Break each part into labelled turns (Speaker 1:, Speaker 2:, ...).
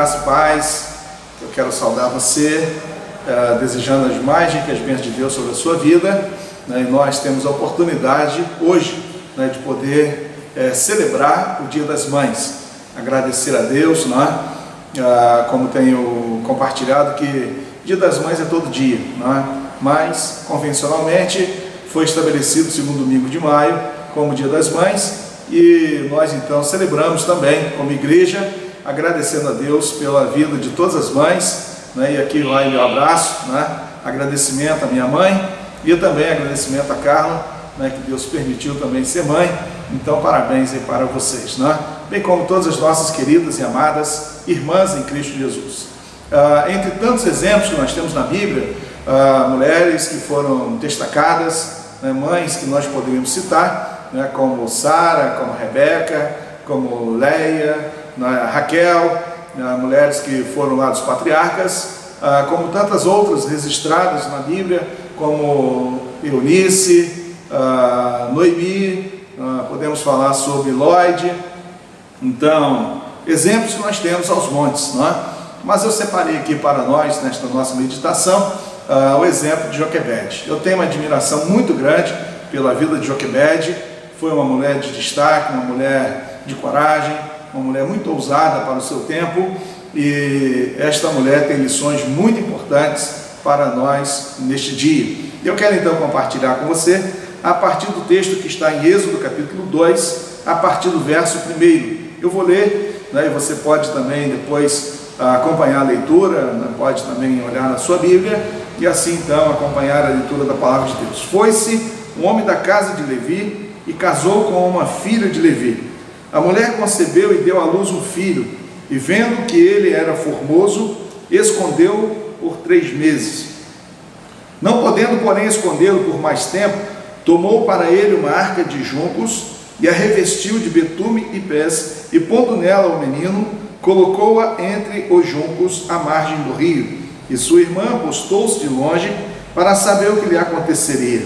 Speaker 1: Graça e paz. Eu quero saudar você, desejando as mais ricas bênçãos de Deus sobre a sua vida, né? E nós temos a oportunidade hoje, né, de poder celebrar o Dia das Mães, agradecer a Deus, né? Como tenho compartilhado, que Dia das Mães é todo dia, né? Mas convencionalmente foi estabelecido o segundo domingo de maio como Dia das Mães, e nós então celebramos também como igreja, agradecendo a Deus pela vida de todas as mães, né? E aqui vai meu abraço, né? Agradecimento à minha mãe e também agradecimento a Carla, né? Que Deus permitiu também ser mãe. Então parabéns aí para vocês, né? Bem como todas as nossas queridas e amadas irmãs em Cristo Jesus. Entre tantos exemplos que nós temos na Bíblia, mulheres que foram destacadas, né? Mães que nós poderíamos citar, né? Como Sara, como Rebeca, como Leia, Raquel, mulheres que foram lá dos patriarcas, como tantas outras registradas na Bíblia, como Eunice, Noemi, podemos falar sobre Lloyd. Então, exemplos que nós temos aos montes, não é? Mas eu separei aqui para nós, nesta nossa meditação, o exemplo de Joquebede. Eu tenho uma admiração muito grande pela vida de Joquebede. Foi uma mulher de destaque, uma mulher de coragem, uma mulher muito ousada para o seu tempo, e esta mulher tem lições muito importantes para nós neste dia. Eu quero então compartilhar com você a partir do texto que está em Êxodo capítulo 2, a partir do verso 1. Eu vou ler, né, e você pode também depois acompanhar a leitura, né, pode também olhar na sua Bíblia, e assim então acompanhar a leitura da palavra de Deus. Foi-se um homem da casa de Levi e casou com uma filha de Levi. A mulher concebeu e deu à luz um filho, e vendo que ele era formoso, escondeu-o por 3 meses. Não podendo, porém, escondê-lo por mais tempo, tomou para ele uma arca de juncos e a revestiu de betume e pés, e pondo nela o menino, colocou-a entre os juncos à margem do rio. E sua irmã postou-se de longe para saber o que lhe aconteceria.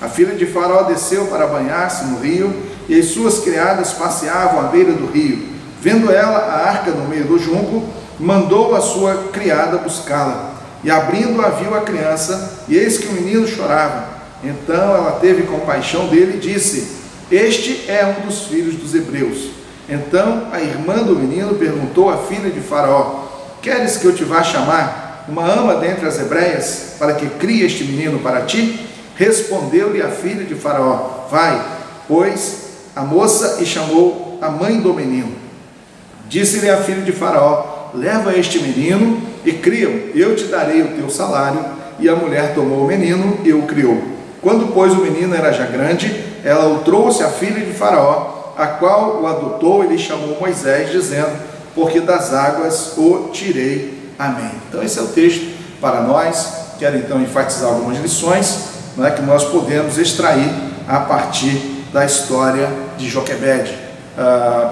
Speaker 1: A filha de Faraó desceu para banhar-se no rio, e as suas criadas passeavam à beira do rio. Vendo ela a arca no meio do junco, mandou a sua criada buscá-la. E abrindo-a, viu a criança, e eis que o menino chorava. Então ela teve compaixão dele e disse: este é um dos filhos dos hebreus. Então a irmã do menino perguntou à filha de Faraó: queres que eu te vá chamar uma ama dentre as hebreias, para que crie este menino para ti? Respondeu-lhe a filha de Faraó: vai, pois, a moça, e chamou a mãe do menino. Disse-lhe a filha de Faraó: leva este menino e cria-o, eu te darei o teu salário. E a mulher tomou o menino e o criou. Quando, pois, o menino era já grande, ela o trouxe à filha de Faraó, a qual o adotou e lhe chamou Moisés, dizendo: porque das águas o tirei. Amém. Então esse é o texto para nós. Quero então enfatizar algumas lições, não é, que nós podemos extrair a partir da história de Joquebede.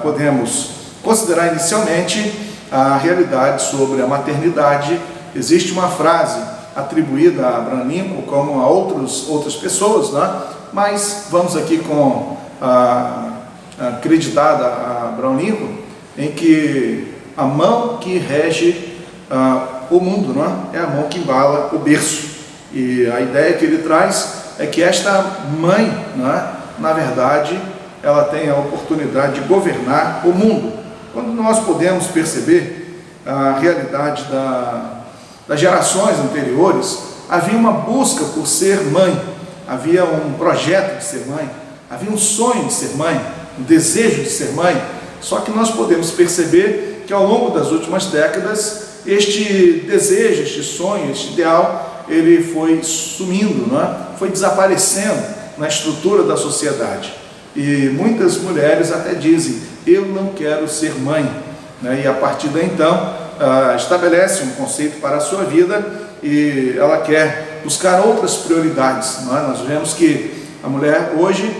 Speaker 1: Podemos considerar inicialmente a realidade sobre a maternidade. Existe uma frase atribuída a Abraham Lincoln como a outras pessoas, né? Mas vamos aqui com acreditada a Abraham Lincoln, em que a mão que rege o mundo, não é a mão que embala o berço. E a ideia que ele traz é que esta mãe, não é, na verdade, ela tem a oportunidade de governar o mundo. Quando nós podemos perceber a realidade das gerações anteriores, havia uma busca por ser mãe, havia um projeto de ser mãe, havia um sonho de ser mãe, um desejo de ser mãe. Só que nós podemos perceber que ao longo das últimas décadas, este desejo, este sonho, este ideal, ele foi sumindo, não é? Foi desaparecendo na estrutura da sociedade. E muitas mulheres até dizem: eu não quero ser mãe, né? E a partir daí então estabelece um conceito para a sua vida, e ela quer buscar outras prioridades, não é? Nós vemos que a mulher hoje,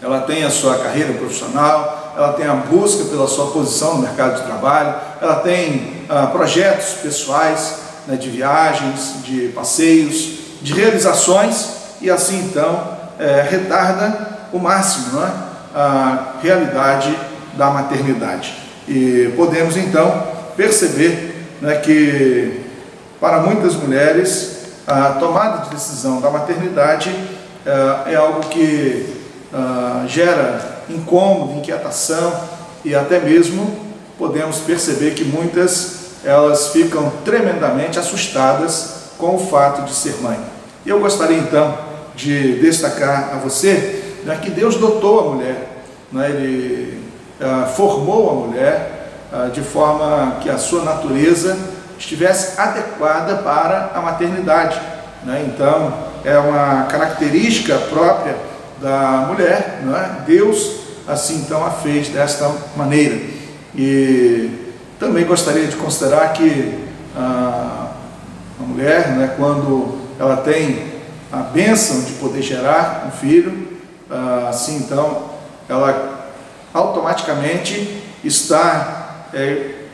Speaker 1: ela tem a sua carreira profissional, ela tem a busca pela sua posição no mercado de trabalho, ela tem projetos pessoais, né, de viagens, de passeios, de realizações, e assim então retarda o máximo, não é, a realidade da maternidade. E podemos então perceber, né, que para muitas mulheres a tomada de decisão da maternidade é algo que gera incômodo, inquietação, e até mesmo podemos perceber que muitas elas ficam tremendamente assustadas com o fato de ser mãe. E eu gostaria então de destacar a você, né, que Deus dotou a mulher, né, Ele formou a mulher de forma que a sua natureza estivesse adequada para a maternidade, né? Então é uma característica própria da mulher, né? Deus assim então a fez desta maneira. E também gostaria de considerar que a mulher, né, quando ela tem a bênção de poder gerar um filho, assim então ela automaticamente está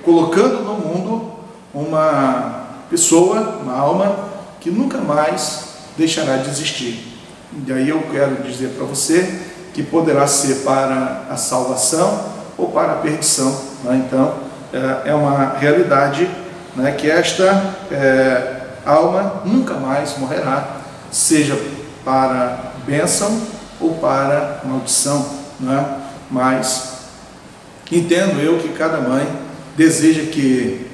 Speaker 1: colocando no mundo uma pessoa, uma alma que nunca mais deixará de existir. E aí eu quero dizer para você que poderá ser para a salvação ou para a perdição, né? Então é uma realidade, né, que esta alma nunca mais morrerá, seja para bênção ou para maldição, né? Mas entendo eu que cada mãe deseja que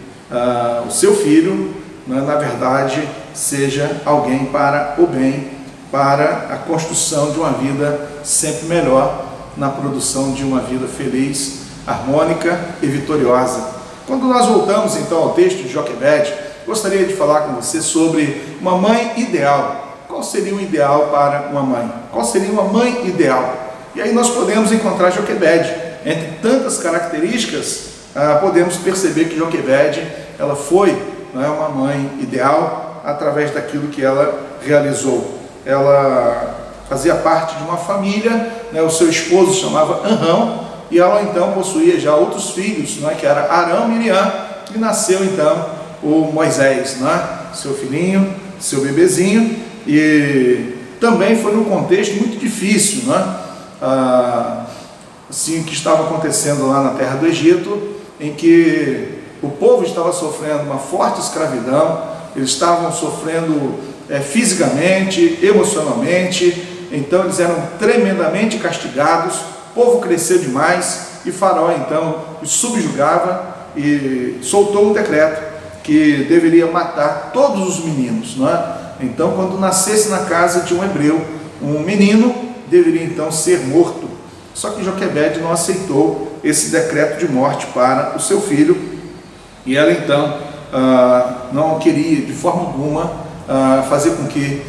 Speaker 1: o seu filho, né, na verdade, seja alguém para o bem, para a construção de uma vida sempre melhor, na produção de uma vida feliz, harmônica e vitoriosa. Quando nós voltamos então ao texto de Joquebede, gostaria de falar com você sobre uma mãe ideal. Qual seria o ideal para uma mãe? Qual seria uma mãe ideal? E aí nós podemos encontrar Joquebede. Entre tantas características, podemos perceber que Joquebede, ela foi, né, uma mãe ideal através daquilo que ela realizou. Ela fazia parte de uma família, né, o seu esposo chamava Arão, e ela então possuía já outros filhos, né, que era Arão e Miriam, e nasceu então o Moisés, né, seu filhinho, seu bebezinho, e também foi num contexto muito difícil, né, assim, o que estava acontecendo lá na terra do Egito, em que o povo estava sofrendo uma forte escravidão, eles estavam sofrendo fisicamente, emocionalmente, então eles eram tremendamente castigados, o povo cresceu demais, e Faraó então os subjugava e soltou um decreto que deveria matar todos os meninos, não é? Então, quando nascesse na casa de um hebreu um menino, deveria então ser morto. Só que Joquebede não aceitou esse decreto de morte para o seu filho, e ela então não queria de forma alguma fazer com que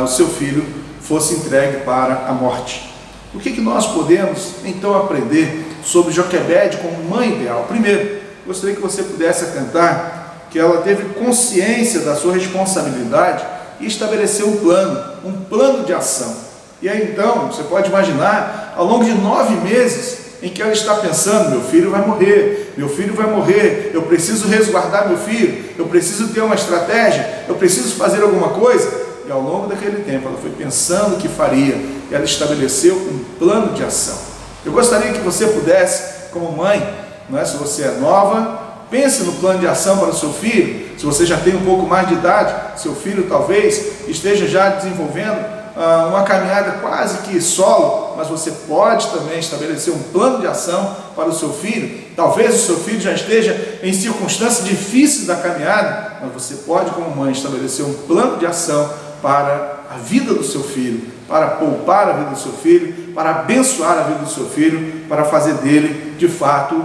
Speaker 1: o seu filho fosse entregue para a morte. O que nós podemos então aprender sobre Joquebede como mãe ideal? Primeiro, gostaria que você pudesse atentar que ela teve consciência da sua responsabilidade e estabeleceu um plano de ação. E aí então, você pode imaginar, ao longo de 9 meses, em que ela está pensando, meu filho vai morrer, eu preciso resguardar meu filho, eu preciso ter uma estratégia, eu preciso fazer alguma coisa. E ao longo daquele tempo, ela foi pensando o que faria, e ela estabeleceu um plano de ação. Eu gostaria que você pudesse, como mãe, não é, se você é nova, pense no plano de ação para o seu filho. Se você já tem um pouco mais de idade, seu filho talvez esteja já desenvolvendo uma caminhada quase que solo, mas você pode também estabelecer um plano de ação para o seu filho. Talvez o seu filho já esteja em circunstâncias difíceis da caminhada, mas você pode, como mãe, estabelecer um plano de ação para a vida do seu filho, para poupar a vida do seu filho, para abençoar a vida do seu filho, para fazer dele, de fato,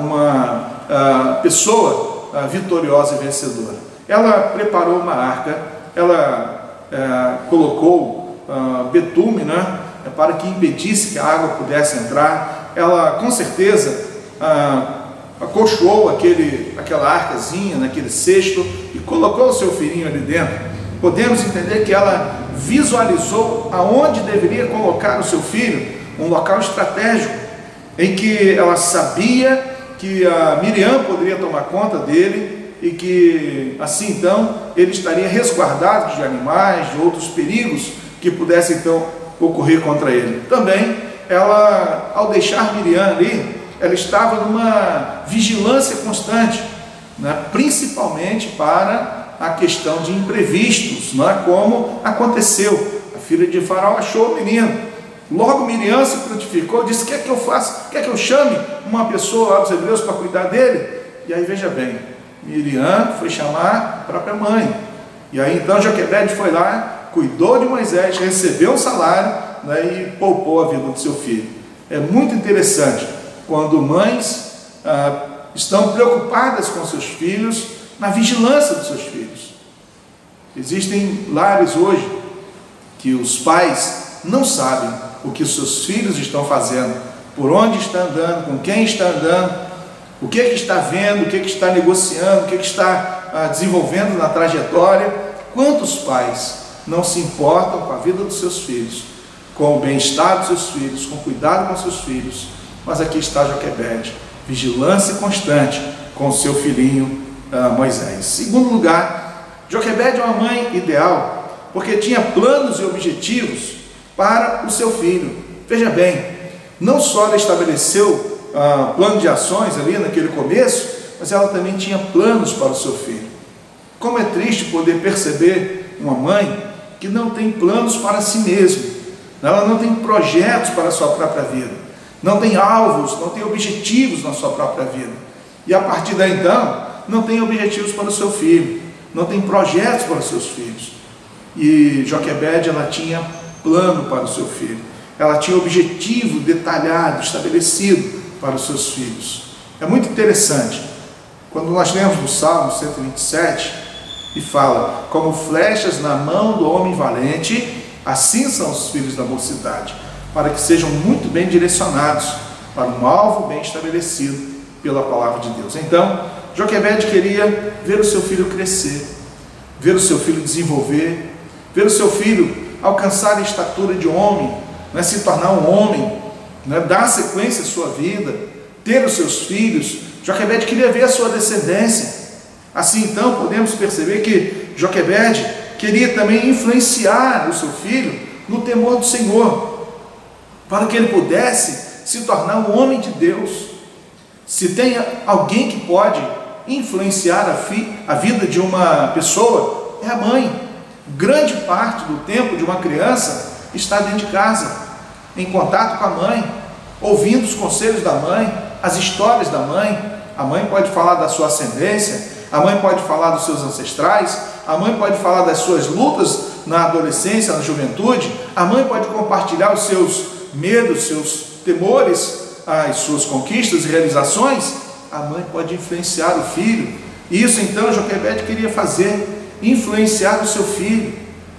Speaker 1: uma pessoa vitoriosa e vencedora. Ela preparou uma arca, ela colocou betume, né, para que impedisse que a água pudesse entrar. Ela com certeza acolchoou aquela arcazinha naquele cesto e colocou o seu filhinho ali dentro. Podemos entender que ela visualizou aonde deveria colocar o seu filho, um local estratégico, em que ela sabia que a Miriam poderia tomar conta dele e que assim então ele estaria resguardado de animais, de outros perigos que pudessem então ocorrer contra ele. Também ela, ao deixar Miriam ali, ela estava numa vigilância constante, né? Principalmente para a questão de imprevistos, não é? Como aconteceu. A filha de Faraó achou o menino. Logo Miriam se prontificou, disse: quer que eu faça? Quer que eu chame uma pessoa lá dos hebreus para cuidar dele? E aí veja bem, Miriam foi chamar a própria mãe. E aí então Joquebede foi lá, cuidou de Moisés, recebeu um salário, né, e poupou a vida do seu filho. É muito interessante quando mães estão preocupadas com seus filhos, na vigilância dos seus filhos. Existem lares hoje que os pais não sabem o que os seus filhos estão fazendo, por onde está andando, com quem está andando, o que está vendo, o que está negociando, o que está desenvolvendo na trajetória. Quantos pais não se importam com a vida dos seus filhos, com o bem-estar dos seus filhos, com cuidado com seus filhos? Mas aqui está Joquebede, vigilância constante com o seu filhinho Moisés. Segundo lugar, Joquebede é uma mãe ideal, porque tinha planos e objetivos para o seu filho. Veja bem, não só ela estabeleceu plano de ações ali naquele começo, mas ela também tinha planos para o seu filho. Como é triste poder perceber uma mãe que não tem planos para si mesma, ela não tem projetos para a sua própria vida, não tem alvos, não tem objetivos na sua própria vida, e a partir daí então, não tem objetivos para o seu filho, não tem projetos para os seus filhos. E Joquebede, ela tinha plano para o seu filho, ela tinha objetivo detalhado, estabelecido para os seus filhos. É muito interessante, quando nós lemos no Salmo 127, e fala: como flechas na mão do homem valente, assim são os filhos da mocidade, para que sejam muito bem direcionados para um alvo bem estabelecido pela palavra de Deus. Então, Joquebede queria ver o seu filho crescer, ver o seu filho desenvolver, ver o seu filho alcançar a estatura de homem, né, se tornar um homem, né, dar sequência à sua vida, ter os seus filhos. Joquebede queria ver a sua descendência. Assim então podemos perceber que Joquebede queria também influenciar o seu filho no temor do Senhor, para que ele pudesse se tornar um homem de Deus. Se tem alguém que pode influenciar a vida de uma pessoa, é a mãe. Grande parte do tempo de uma criança está dentro de casa, em contato com a mãe, ouvindo os conselhos da mãe, as histórias da mãe. A mãe pode falar da sua ascendência, a mãe pode falar dos seus ancestrais, a mãe pode falar das suas lutas na adolescência, na juventude, a mãe pode compartilhar os seus medos, seus temores, as suas conquistas e realizações. A mãe pode influenciar o filho. Isso então Joquebede queria fazer, influenciar o seu filho.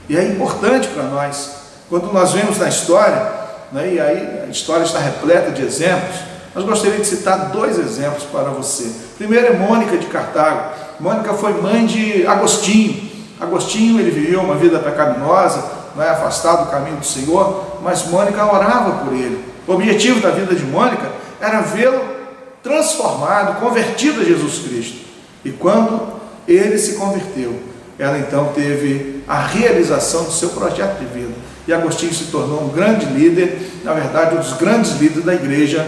Speaker 1: E é importante para nós, quando nós vemos na história, né, e aí a história está repleta de exemplos, mas gostaria de citar dois exemplos para você. Primeiro é Mônica de Cartago. Mônica foi mãe de Agostinho. Agostinho, ele viveu uma vida pecaminosa, né, afastado do caminho do Senhor, mas Mônica orava por ele. O objetivo da vida de Mônica era vê-lo transformado, convertido a Jesus Cristo. E quando ele se converteu, ela então teve a realização do seu projeto de vida. E Agostinho se tornou um grande líder, na verdade um dos grandes líderes da igreja,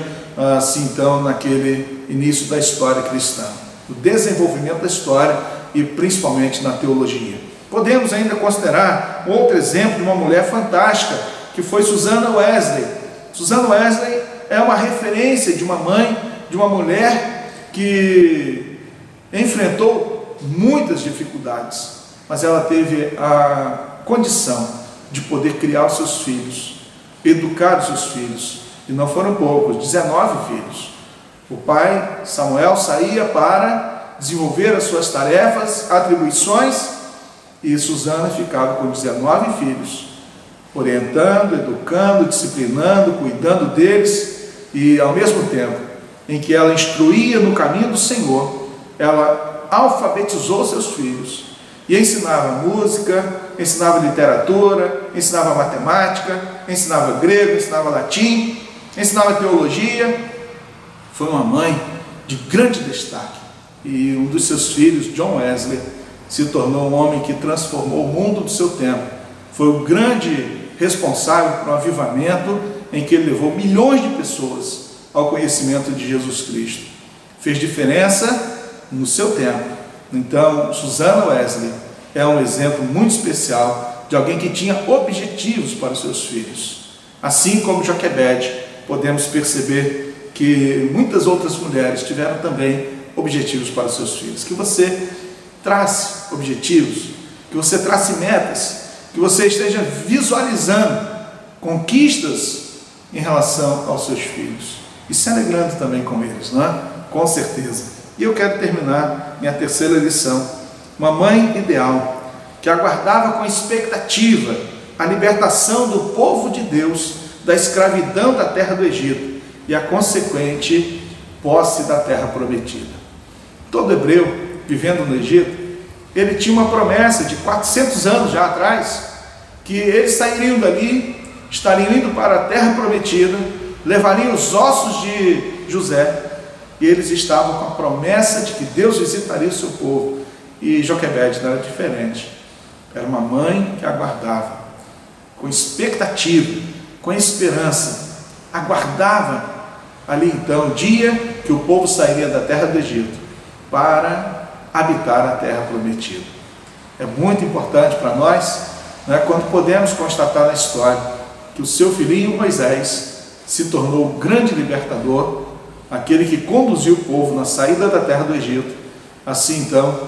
Speaker 1: assim então naquele início da história cristã, o desenvolvimento da história e principalmente na teologia. Podemos ainda considerar outro exemplo de uma mulher fantástica, que foi Susana Wesley. Susana Wesley é uma referência de uma mãe, de uma mulher que enfrentou muitas dificuldades, mas ela teve a condição de poder criar os seus filhos, educar os seus filhos, e não foram poucos, 19 filhos. O pai, Samuel, saía para desenvolver as suas tarefas, atribuições, e Susana ficava com 19 filhos, orientando, educando, disciplinando, cuidando deles, e ao mesmo tempo em que ela instruía no caminho do Senhor, ela alfabetizou seus filhos, e ensinava música, ensinava literatura, ensinava matemática, ensinava grego, ensinava latim, ensinava teologia. Foi uma mãe de grande destaque, e um dos seus filhos, John Wesley, se tornou um homem que transformou o mundo do seu tempo. Foi o grande responsável por um avivamento em que ele levou milhões de pessoas ao conhecimento de Jesus Cristo. Fez diferença no seu tempo. Então, Susana Wesley é um exemplo muito especial de alguém que tinha objetivos para os seus filhos. Assim como Joquebede, podemos perceber que muitas outras mulheres tiveram também objetivos para os seus filhos. Que você trace objetivos, que você trace metas, que você esteja visualizando conquistas em relação aos seus filhos e se alegrando também com eles, não é? Com certeza. E eu quero terminar minha terceira lição. Uma mãe ideal que aguardava com expectativa a libertação do povo de Deus da escravidão da terra do Egito e a consequente posse da terra prometida. Todo hebreu vivendo no Egito, ele tinha uma promessa de 400 anos já atrás, que eles sairiam dali, estariam indo para a terra prometida, levariam os ossos de José, e eles estavam com a promessa de que Deus visitaria o seu povo. E Joquebede não era diferente. Era uma mãe que aguardava, com expectativa, com esperança, aguardava ali então o dia que o povo sairia da terra do Egito para habitar a terra prometida. É muito importante para nós, né, quando podemos constatar na história que o seu filhinho Moisés se tornou o grande libertador, aquele que conduziu o povo na saída da terra do Egito. Assim então,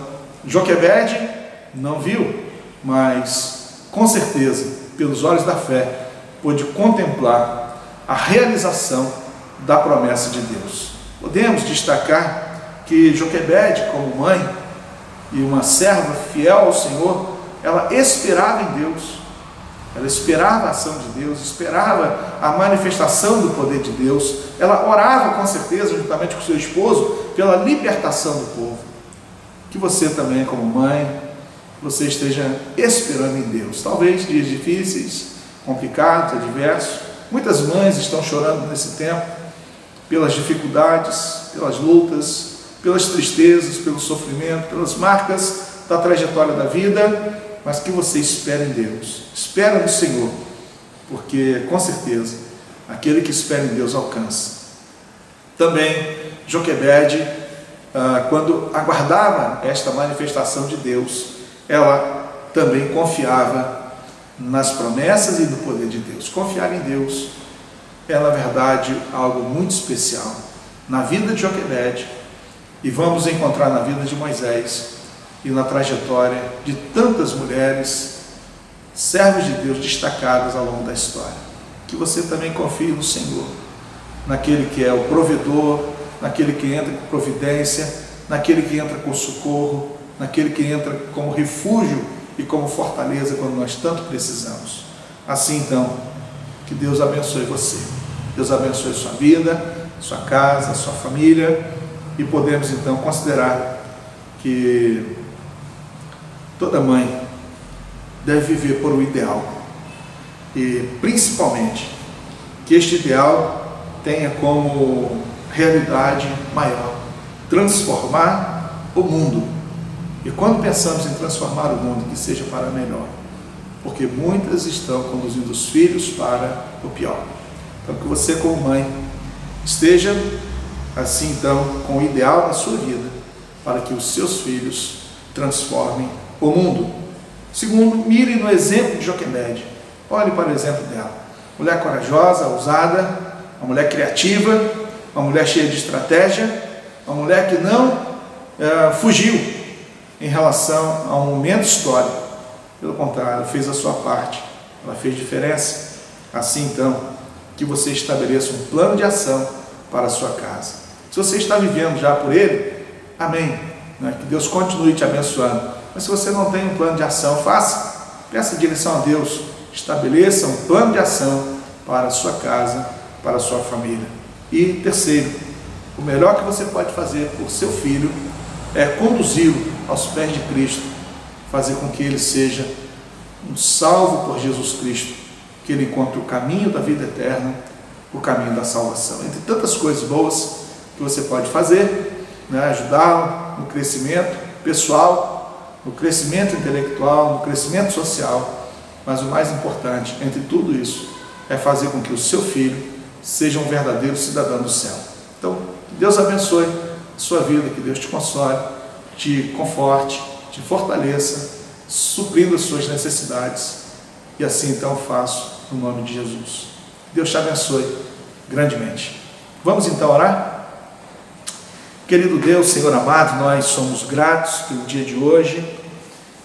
Speaker 1: Joquebede não viu, mas com certeza, pelos olhos da fé, pôde contemplar a realização da promessa de Deus. Podemos destacar que Joquebede, como mãe e uma serva fiel ao Senhor, ela esperava em Deus, ela esperava a ação de Deus, esperava a manifestação do poder de Deus, ela orava com certeza, juntamente com seu esposo, pela libertação do povo. Que você também, como mãe, você esteja esperando em Deus. Talvez dias difíceis, complicados, adversos, muitas mães estão chorando nesse tempo, pelas dificuldades, pelas lutas, pelas tristezas, pelo sofrimento, pelas marcas da trajetória da vida, mas que você espere em Deus, espera no Senhor, porque com certeza aquele que espera em Deus alcança. Também Joquebede, quando aguardava esta manifestação de Deus, ela também confiava nas promessas e no poder de Deus. Confiar em Deus é, na verdade, algo muito especial na vida de Joquebede, e vamos encontrar na vida de Moisés e na trajetória de tantas mulheres, servos de Deus destacadas ao longo da história. Que você também confie no Senhor, naquele que é o provedor, naquele que entra com providência, naquele que entra com socorro, naquele que entra como refúgio e como fortaleza quando nós tanto precisamos. Assim então, que Deus abençoe você, Deus abençoe sua vida, sua casa, sua família, e podemos então considerar que toda mãe deve viver por um ideal, e principalmente que este ideal tenha como realidade maior transformar o mundo. E quando pensamos em transformar o mundo, que seja para melhor, porque muitas estão conduzindo os filhos para o pior. Então que você, como mãe, esteja assim então com o ideal na sua vida, para que os seus filhos transformem o mundo. Segundo, mire no exemplo de Joquebede. Olhe para o exemplo dela. Mulher corajosa, ousada, uma mulher criativa, uma mulher cheia de estratégia, uma mulher que não fugiu em relação a um momento histórico. Pelo contrário, fez a sua parte, ela fez diferença. Assim então, que você estabeleça um plano de ação para a sua casa. Se você está vivendo já por ele, amém, que Deus continue te abençoando. Mas se você não tem um plano de ação, faça, peça direção a Deus, estabeleça um plano de ação para a sua casa, para a sua família. E terceiro, o melhor que você pode fazer por seu filho é conduzi-lo aos pés de Cristo, fazer com que ele seja um salvo por Jesus Cristo, que ele encontre o caminho da vida eterna, o caminho da salvação. Entre tantas coisas boas que você pode fazer, ajudá-lo no crescimento pessoal, no crescimento intelectual, no crescimento social, mas o mais importante entre tudo isso é fazer com que o seu filho seja um verdadeiro cidadão do céu. Então, que Deus abençoe a sua vida, que Deus te console, te conforte, te fortaleça, suprindo as suas necessidades. E assim então eu faço no nome de Jesus. Deus te abençoe grandemente. Vamos então orar? Querido Deus, Senhor amado, nós somos gratos pelo dia de hoje.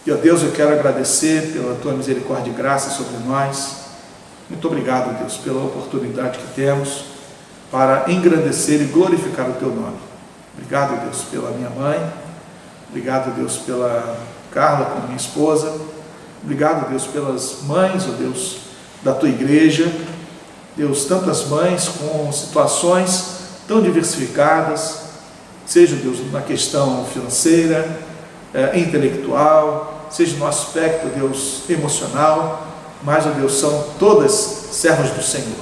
Speaker 1: E, ó Deus, eu quero agradecer pela Tua misericórdia e graça sobre nós. Muito obrigado, Deus, pela oportunidade que temos para engrandecer e glorificar o Teu nome. Obrigado, Deus, pela minha mãe. Obrigado, Deus, pela Carla, como minha esposa. Obrigado, Deus, pelas mães, ó Deus, da Tua igreja. Deus, tantas mães com situações tão diversificadas, seja, Deus, na questão financeira, intelectual, seja no aspecto, Deus, emocional, mas, ó Deus, são todas servas do Senhor.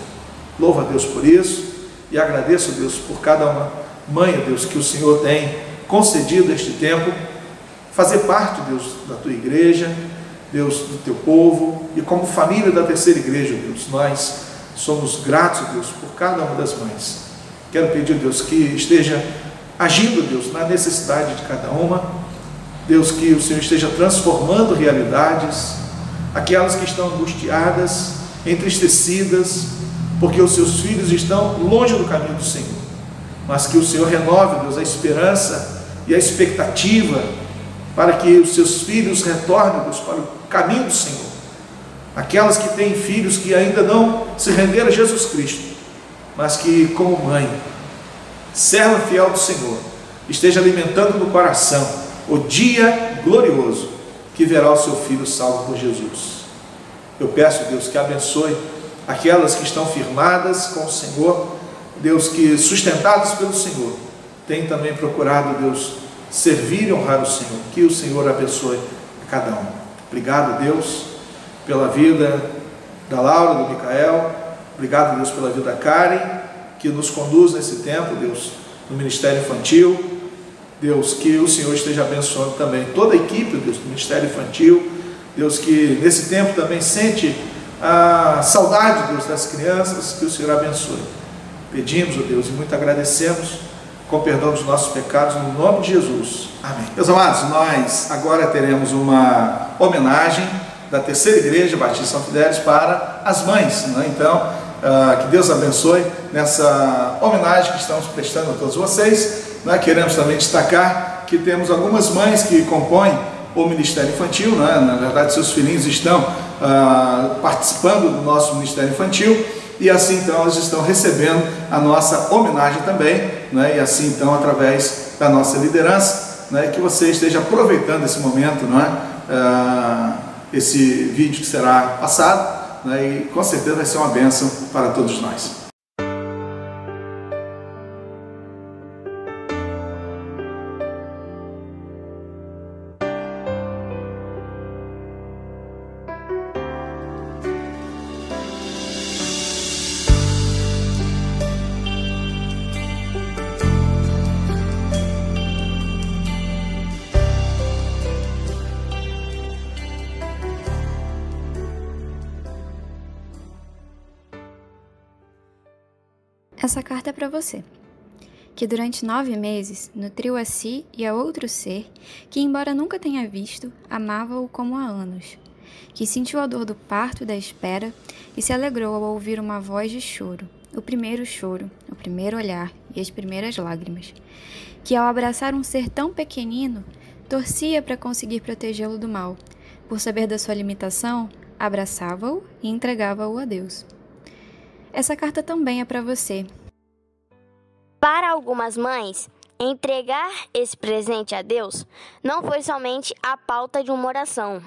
Speaker 1: Louva a Deus por isso e agradeço, Deus, por cada uma mãe, Deus, que o Senhor tem concedido este tempo, fazer parte, Deus, da Tua igreja, Deus, do Teu povo, e como família da terceira igreja, Deus, nós somos gratos, Deus, por cada uma das mães. Quero pedir, Deus, que esteja agindo, Deus, na necessidade de cada uma. Deus, que o Senhor esteja transformando realidades, aquelas que estão angustiadas, entristecidas, porque os seus filhos estão longe do caminho do Senhor. Mas que o Senhor renove, Deus, a esperança e a expectativa para que os seus filhos retornem, Deus, para o caminho do Senhor. Aquelas que têm filhos que ainda não se renderam a Jesus Cristo, mas que, como mãe, serva fiel do Senhor, esteja alimentando no coração o dia glorioso que verá o seu filho salvo por Jesus. Eu peço, Deus, que abençoe aquelas que estão firmadas com o Senhor, Deus, que sustentadas pelo Senhor, têm também procurado, Deus, servir e honrar o Senhor. Que o Senhor abençoe cada um. Obrigado, Deus, pela vida da Laura, do Micael. Obrigado, Deus, pela vida da Karen, que nos conduz nesse tempo, Deus, no Ministério Infantil. Deus, que o Senhor esteja abençoando também toda a equipe, Deus, do Ministério Infantil. Deus, que nesse tempo também sente a saudade, Deus, das crianças, que o Senhor abençoe. Pedimos, ó Deus, e muito agradecemos, com perdão dos nossos pecados, no nome de Jesus. Amém. Meus amados, nós agora teremos uma homenagem da terceira igreja Batista São Fidélis para as mães, né? Então, que Deus abençoe nessa homenagem que estamos prestando a todos vocês. Queremos também destacar que temos algumas mães que compõem o Ministério Infantil, né? Na verdade, seus filhinhos estão participando do nosso Ministério Infantil, e assim então elas estão recebendo a nossa homenagem também, né? E assim então, através da nossa liderança, né? Que você esteja aproveitando esse momento, né? Esse vídeo que será passado, né? E com certeza vai ser uma bênção para todos nós.
Speaker 2: Essa carta é para você, que durante 9 meses nutriu a si e a outro ser, que embora nunca tenha visto, amava-o como há anos, que sentiu a dor do parto e da espera e se alegrou ao ouvir uma voz de choro, o primeiro olhar e as primeiras lágrimas, que ao abraçar um ser tão pequenino, torcia para conseguir protegê-lo do mal, por saber da sua limitação, abraçava-o e entregava-o a Deus. Essa carta também é para você.
Speaker 3: Para algumas mães, entregar esse presente a Deus não foi somente a pauta de uma oração.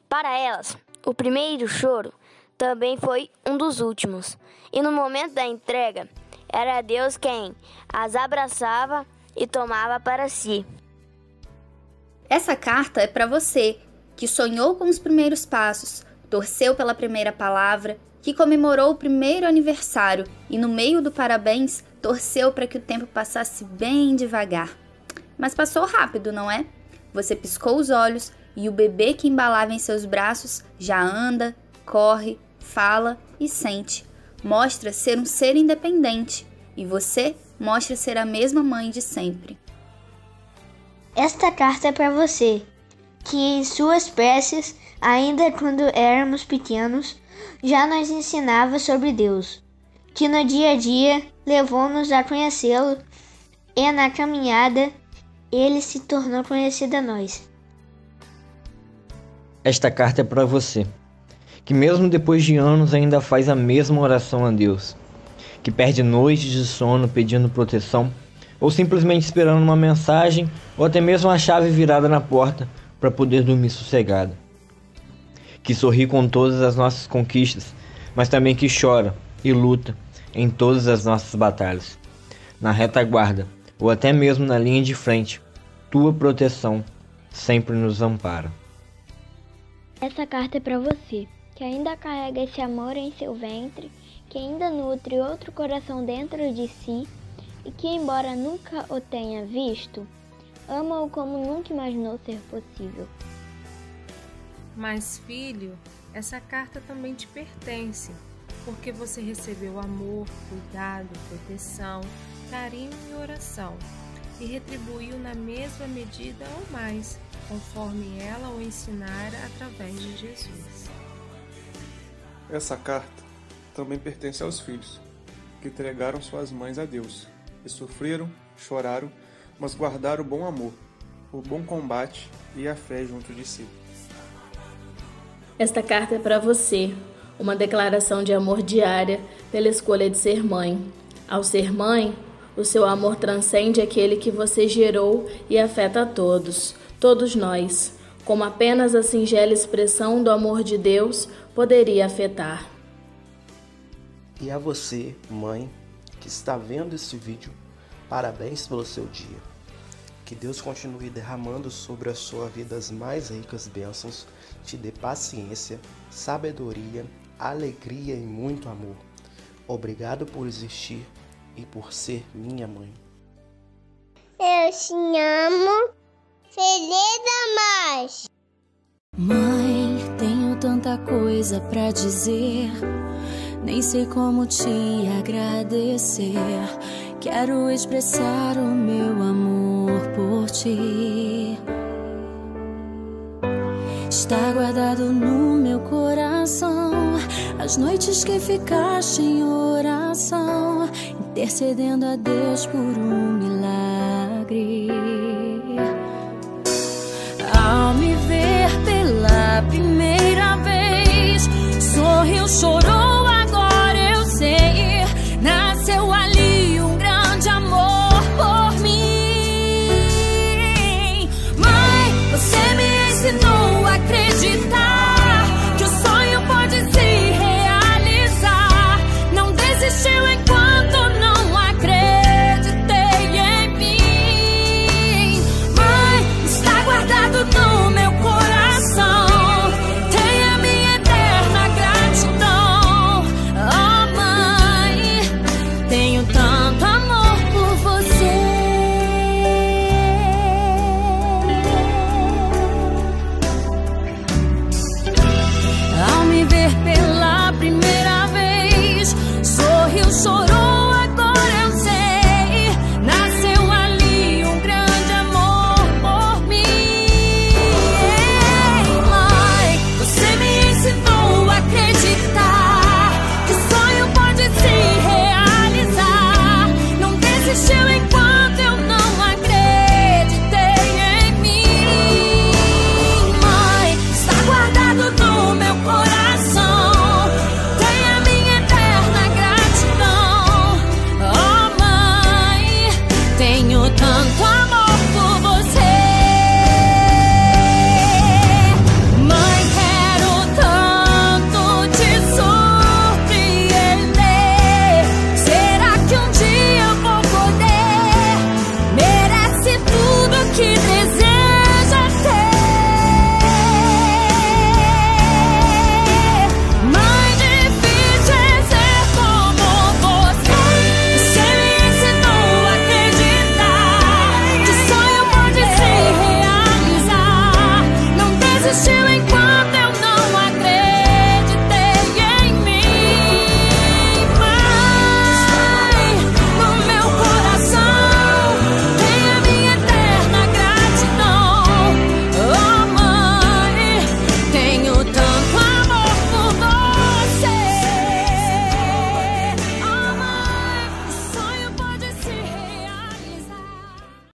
Speaker 3: Para elas, o primeiro choro também foi um dos últimos. E no momento da entrega, era Deus quem as abraçava e tomava para si.
Speaker 4: Essa carta é para você, que sonhou com os primeiros passos, torceu pela primeira palavra, que comemorou o primeiro aniversário e no meio do parabéns torceu para que o tempo passasse bem devagar. Mas passou rápido, não é? Você piscou os olhos e o bebê que embalava em seus braços já anda, corre, fala e sente. Mostra ser um ser independente e você mostra ser a mesma mãe de sempre.
Speaker 5: Esta carta é para você, que em suas preces, ainda quando éramos pequenos, já nos ensinava sobre Deus, que no dia a dia levou-nos a conhecê-lo e na caminhada ele se tornou conhecido a nós.
Speaker 6: Esta carta é para você, que mesmo depois de anos ainda faz a mesma oração a Deus, que perde noites de sono pedindo proteção, ou simplesmente esperando uma mensagem, ou até mesmo a chave virada na porta para poder dormir sossegada. Que sorri com todas as nossas conquistas, mas também que chora e luta em todas as nossas batalhas. Na retaguarda, ou até mesmo na linha de frente, tua proteção sempre nos ampara.
Speaker 7: Essa carta é para você, que ainda carrega esse amor em seu ventre, que ainda nutre outro coração dentro de si e que, embora nunca o tenha visto, ama-o como nunca imaginou ser possível.
Speaker 8: Mas, filho, essa carta também te pertence, porque você recebeu amor, cuidado, proteção, carinho e oração, e retribuiu na mesma medida ou mais, conforme ela o ensinara através de Jesus.
Speaker 9: Essa carta também pertence aos filhos, que entregaram suas mães a Deus, e sofreram, choraram, mas guardaram o bom amor, o bom combate e a fé junto de si.
Speaker 10: Esta carta é para você, uma declaração de amor diária pela escolha de ser mãe. Ao ser mãe, o seu amor transcende aquele que você gerou e afeta a todos nós, como apenas a singela expressão do amor de Deus poderia afetar.
Speaker 11: E a você, mãe, que está vendo esse vídeo, parabéns pelo seu dia. Que Deus continue derramando sobre a sua vida as mais ricas bênçãos, te dê paciência, sabedoria, alegria e muito amor. Obrigado por existir e por ser minha mãe.
Speaker 5: Eu te amo. Feliz mais.
Speaker 12: Mãe, tenho tanta coisa pra dizer, nem sei como te agradecer. Quero expressar o meu amor por ti. Está guardado no meu coração as noites que ficaste em oração, intercedendo a Deus por um milagre. Ao me ver pela primeira